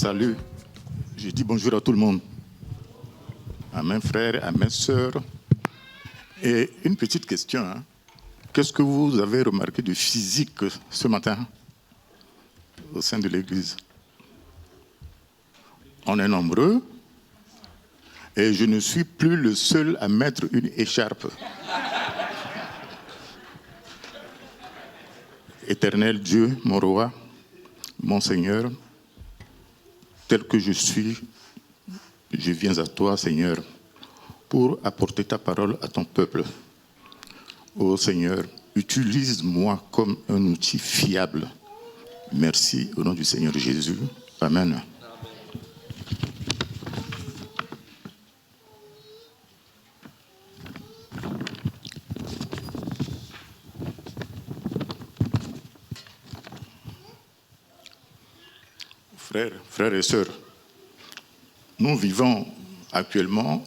Salut, je dis bonjour à tout le monde, à mes frères, à mes sœurs. Et une petite question, hein. Qu'est-ce que vous avez remarqué de physique ce matin au sein de l'église? On est nombreux et je ne suis plus le seul à mettre une écharpe. Éternel Dieu, mon roi, mon Seigneur, tel que je suis, je viens à toi, Seigneur, pour apporter ta parole à ton peuple. Ô Seigneur, utilise-moi comme un outil fiable. Merci au nom du Seigneur Jésus. Amen. Frères et sœurs, nous vivons actuellement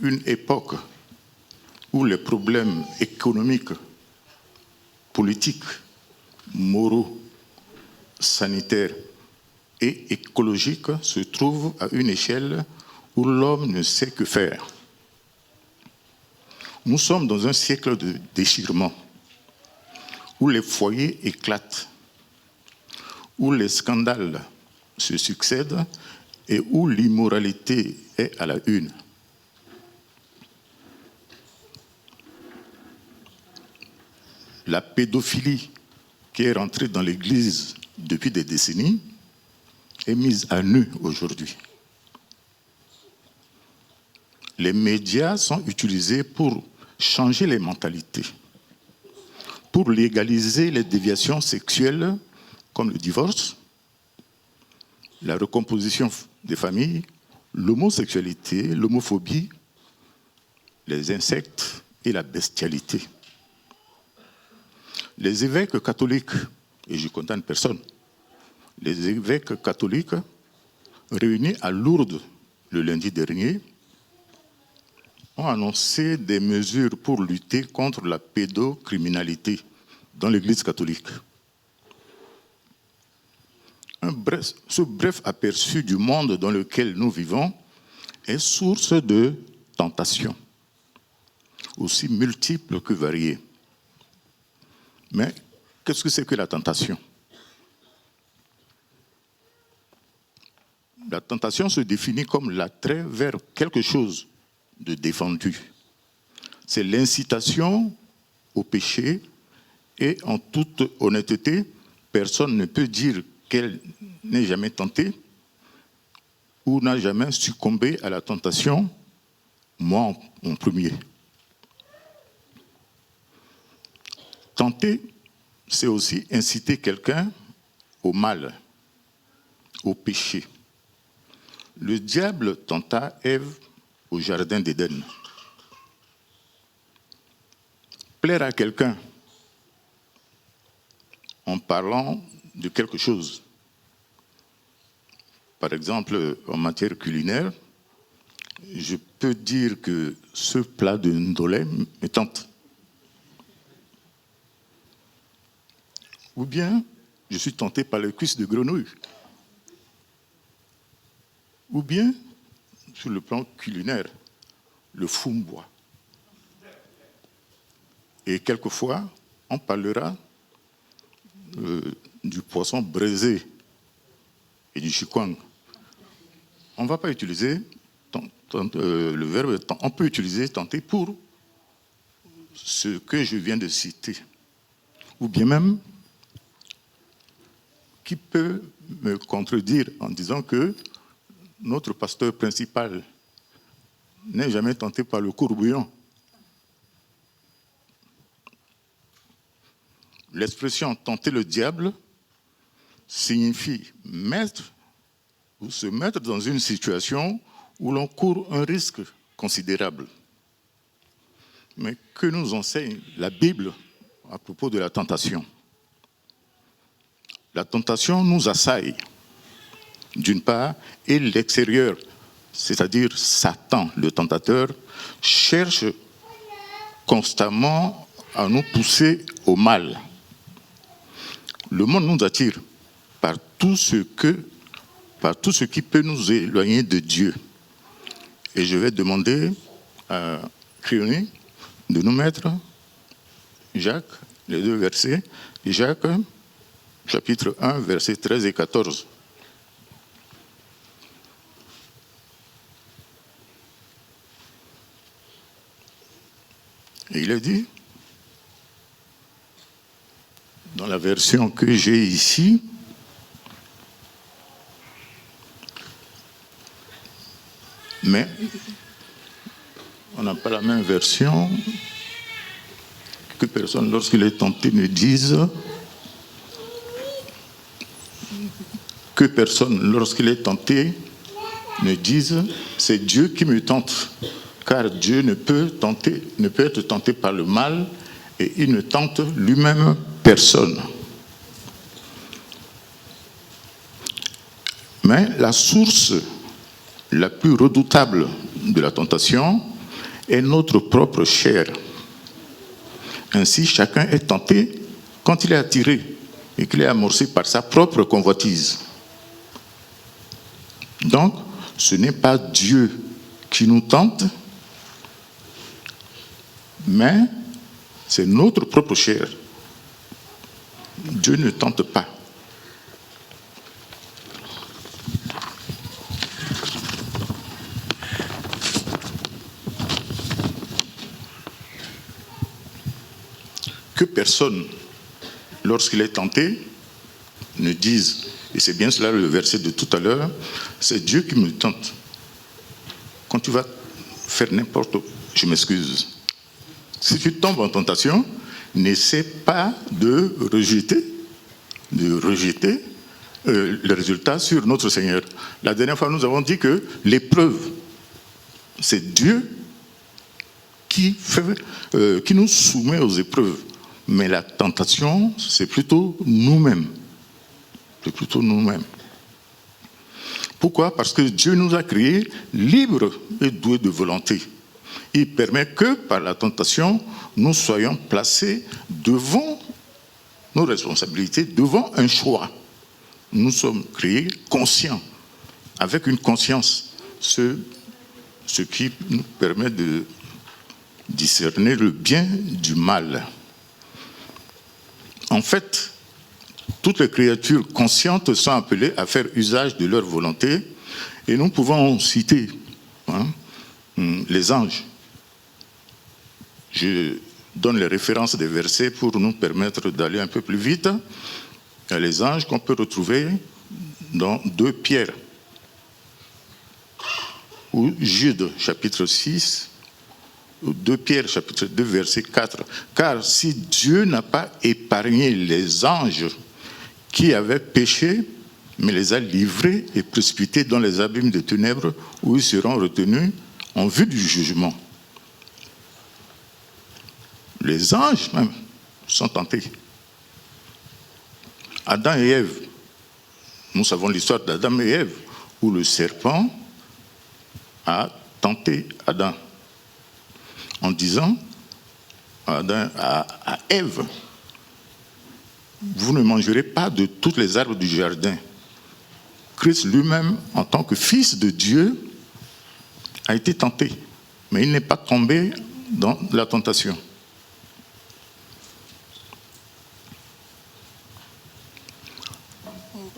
une époque où les problèmes économiques, politiques, moraux, sanitaires et écologiques se trouvent à une échelle où l'homme ne sait que faire. Nous sommes dans un siècle de déchirement, où les foyers éclatent, où les scandales se succèdent et où l'immoralité est à la une. La pédophilie qui est rentrée dans l'Église depuis des décennies est mise à nu aujourd'hui. Les médias sont utilisés pour changer les mentalités, pour légaliser les déviations sexuelles comme le divorce, la recomposition des familles, l'homosexualité, l'homophobie, les insectes et la bestialité. Les évêques catholiques, et je ne condamne personne, les évêques catholiques réunis à Lourdes le lundi dernier ont annoncé des mesures pour lutter contre la pédocriminalité dans l'Église catholique. Ce bref aperçu du monde dans lequel nous vivons est source de tentations, aussi multiples que variées. Mais qu'est-ce que c'est que la tentation? La tentation se définit comme l'attrait vers quelque chose de défendu. C'est l'incitation au péché et en toute honnêteté, personne ne peut dire qu'elle n'est jamais tentée ou n'a jamais succombé à la tentation, moi en premier. Tenter, c'est aussi inciter quelqu'un au mal, au péché. Le diable tenta Ève au jardin d'Éden. Plaire à quelqu'un en parlant de quelque chose. Par exemple, en matière culinaire, je peux dire que ce plat de ndolé me tente. Ou bien, je suis tenté par les cuisses de grenouille. Ou bien, sur le plan culinaire, le fumbois. Et quelquefois, on parlera du poisson braisé et du chikwang. On ne va pas utiliser le verbe, on peut utiliser tenter pour ce que je viens de citer. Ou bien même, qui peut me contredire en disant que notre pasteur principal n'est jamais tenté par le courbouillon. L'expression « tenter le diable » signifie mettre ou se mettre dans une situation où l'on court un risque considérable. Mais que nous enseigne la Bible à propos de la tentation? La tentation nous assaille, d'une part, et l'extérieur, c'est-à-dire Satan, le tentateur, cherche constamment à nous pousser au mal. Le monde nous attire par tout ce que par tout ce qui peut nous éloigner de Dieu. Et je vais demander à Cléonie de nous mettre Jacques, les 2 versets, Jacques, chapitre 1, versets 13 et 14. Et il est dit, dans la version que j'ai ici, mais on n'a pas la même version, que personne, lorsqu'il est tenté, ne dise, que personne, lorsqu'il est tenté, ne dise, c'est Dieu qui me tente, car Dieu ne peut être tenté par le mal, et il ne tente lui-même personne. Mais la source la plus redoutable de la tentation est notre propre chair. Ainsi, chacun est tenté quand il est attiré et qu'il est amorcé par sa propre convoitise. Donc, ce n'est pas Dieu qui nous tente, mais c'est notre propre chair. Dieu ne tente pas. Que personne, lorsqu'il est tenté, ne dise, et c'est bien cela le verset de tout à l'heure, c'est Dieu qui me tente. Quand tu vas faire n'importe quoi, je m'excuse. Si tu tombes en tentation, n'essaie pas de rejeter le résultat sur notre Seigneur. La dernière fois, nous avons dit que l'épreuve, c'est Dieu qui nous soumet aux épreuves. Mais la tentation, c'est plutôt nous-mêmes. C'est plutôt nous-mêmes. Pourquoi ? Parce que Dieu nous a créés libres et doués de volonté. Il permet que par la tentation, nous soyons placés devant nos responsabilités, devant un choix. Nous sommes créés conscients, avec une conscience, ce qui nous permet de discerner le bien du mal. En fait, toutes les créatures conscientes sont appelées à faire usage de leur volonté, et nous pouvons citer les anges. Je donne les références des versets pour nous permettre d'aller un peu plus vite. Il y a les anges qu'on peut retrouver dans 2 Pierre, ou Jude, chapitre 6, 2 Pierre, chapitre 2, verset 4. Car si Dieu n'a pas épargné les anges qui avaient péché, mais les a livrés et précipités dans les abîmes des ténèbres où ils seront retenus en vue du jugement. Les anges même sont tentés. Adam et Ève, nous savons l'histoire d'Adam et Ève, où le serpent a tenté Adam en disant à Ève, vous ne mangerez pas de toutes les arbres du jardin. Christ lui-même, en tant que fils de Dieu, a été tenté, mais il n'est pas tombé dans la tentation.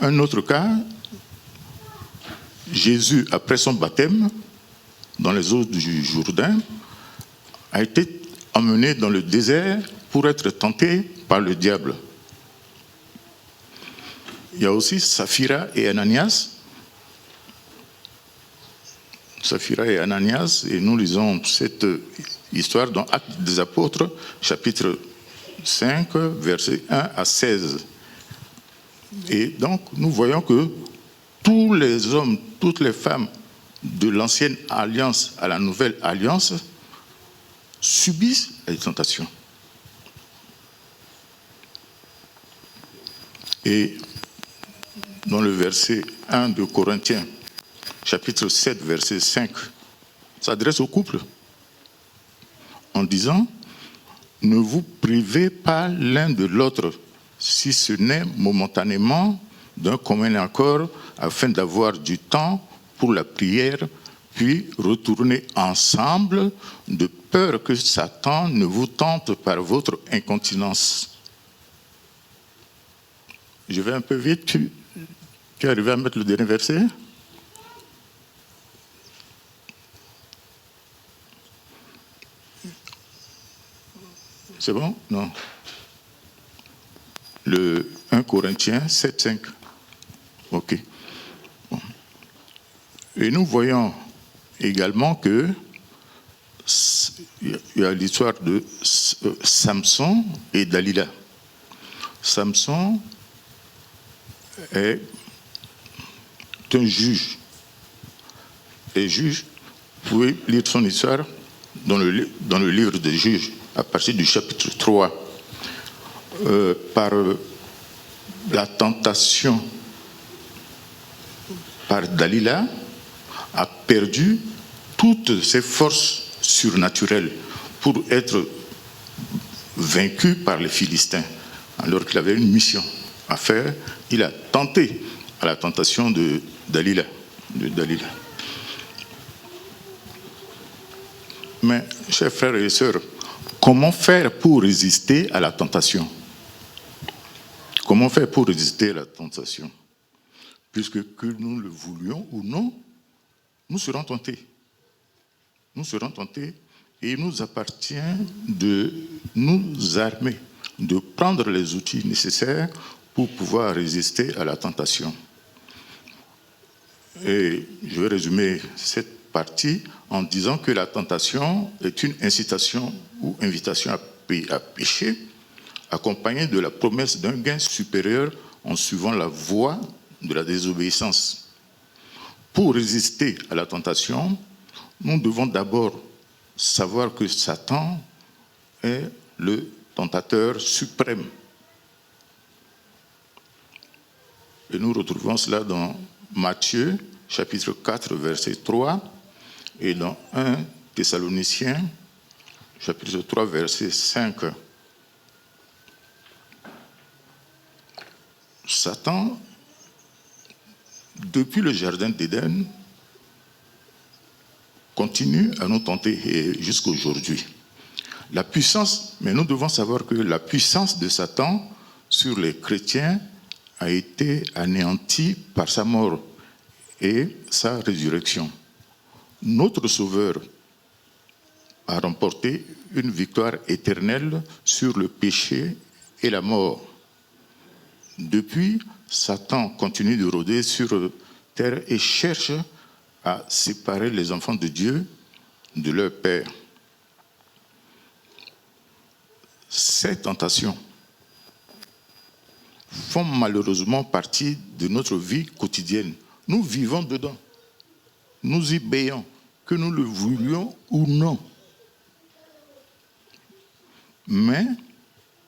Un autre cas, Jésus, après son baptême, dans les eaux du Jourdain, a été emmené dans le désert pour être tenté par le diable. Il y a aussi Saphira et Ananias. Saphira et Ananias, et nous lisons cette histoire dans Actes des Apôtres, chapitre 5, versets 1 à 16. Et donc, nous voyons que tous les hommes, toutes les femmes de l'ancienne alliance à la nouvelle alliance subissent les tentations. Et dans le verset 1 de Corinthiens, chapitre 7, verset 5, s'adresse au couple en disant « Ne vous privez pas l'un de l'autre, si ce n'est momentanément, d'un commun accord afin d'avoir du temps pour la prière, puis retourner ensemble de peur que Satan ne vous tente par votre incontinence. Je vais un peu vite. Tu es arrivé à mettre le dernier verset? C'est bon? Non. Le 1 Corinthiens 7, 5. OK. Bon. Et nous voyons également que il y a l'histoire de Samson et Dalila. Samson est un juge. Et juge, vous pouvez lire son histoire dans le livre des Juges, à partir du chapitre 3. Par la tentation par Dalila, a perdu toutes ses forces surnaturelles pour être vaincu par les Philistins, alors qu'il avait une mission à faire. Il a tenté à la tentation de Dalila. Mais, chers frères et sœurs, comment faire pour résister à la tentation? Comment faire pour résister à la tentation? Puisque que nous le voulions ou non, nous serons tentés. Nous serons tentés et il nous appartient de nous armer, de prendre les outils nécessaires pour pouvoir résister à la tentation. Et je vais résumer cette partie en disant que la tentation est une incitation ou invitation à pécher, accompagnée de la promesse d'un gain supérieur en suivant la voie de la désobéissance. Pour résister à la tentation, nous devons d'abord savoir que Satan est le tentateur suprême. Et nous retrouvons cela dans Matthieu, chapitre 4, verset 3, et dans 1 Thessaloniciens, chapitre 3, verset 5. Satan, depuis le jardin d'Éden, continue à nous tenter jusqu'à aujourd'hui. La puissance, mais nous devons savoir que la puissance de Satan sur les chrétiens a été anéantie par sa mort et sa résurrection. Notre Sauveur a remporté une victoire éternelle sur le péché et la mort. Depuis, Satan continue de rôder sur terre et cherche à séparer les enfants de Dieu de leur Père. Ces tentations font malheureusement partie de notre vie quotidienne. Nous vivons dedans. Nous y baignons, que nous le voulions ou non. Mais,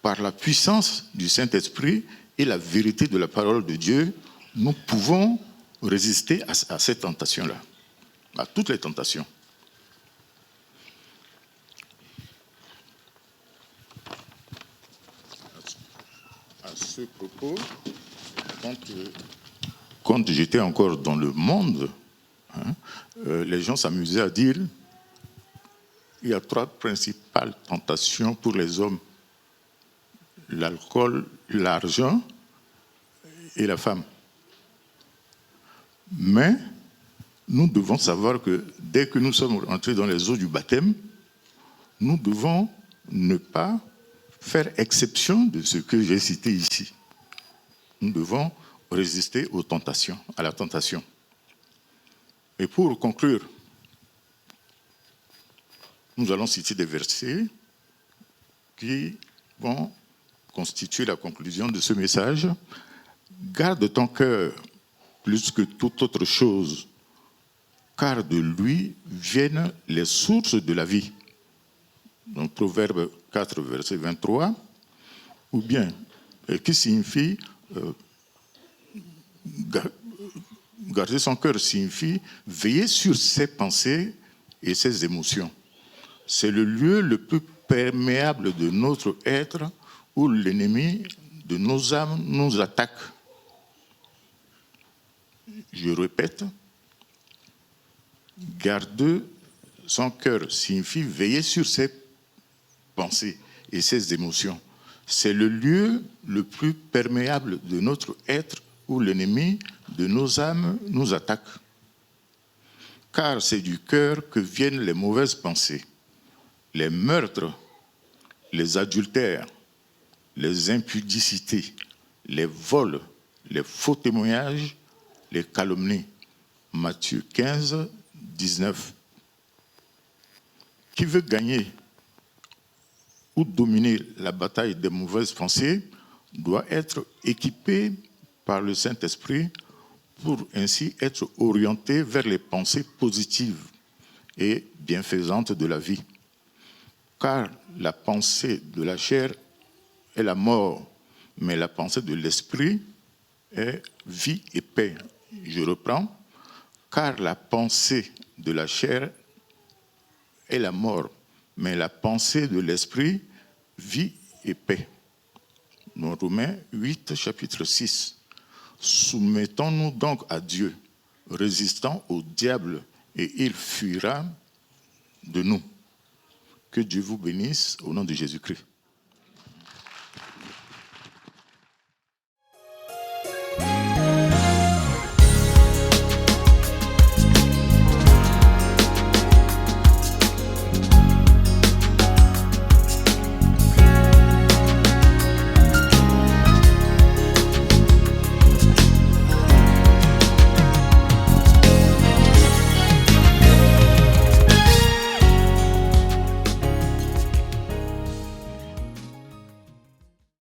par la puissance du Saint-Esprit et la vérité de la parole de Dieu, nous pouvons résister à ces tentations-là, à toutes les tentations. À ce propos, quand j'étais encore dans le monde, les gens s'amusaient à dire il y a 3 principales tentations pour les hommes: l'alcool, l'argent et la femme. Mais nous devons savoir que dès que nous sommes entrés dans les eaux du baptême, nous devons ne pas faire exception de ce que j'ai cité ici. Nous devons résister aux tentations, à la tentation. Et pour conclure, nous allons citer des versets qui vont constituer la conclusion de ce message. Garde ton cœur plus que toute autre chose, car de lui viennent les sources de la vie. Donc, Proverbe 4, verset 23, ou bien, qui signifie garder son cœur signifie veiller sur ses pensées et ses émotions. C'est le lieu le plus perméable de notre être où l'ennemi de nos âmes nous attaque. Je répète, garder son cœur signifie veiller sur ses pensées et ses émotions. C'est le lieu le plus perméable de notre être où l'ennemi de nos âmes nous attaque. Car c'est du cœur que viennent les mauvaises pensées, les meurtres, les adultères, les impudicités, les vols, les faux témoignages, les calomnies. Matthieu 15, 19. Qui veut gagner ou dominer la bataille des mauvaises pensées doit être équipé par le Saint-Esprit pour ainsi être orienté vers les pensées positives et bienfaisantes de la vie. Car la pensée de la chair est la mort, mais la pensée de l'esprit est vie et paix. Je reprends. Car la pensée de la chair est la mort, mais la pensée de l'esprit, vie et paix. Dans Romains 8, chapitre 6. Soumettons-nous donc à Dieu, résistons au diable, et il fuira de nous. Que Dieu vous bénisse au nom de Jésus-Christ.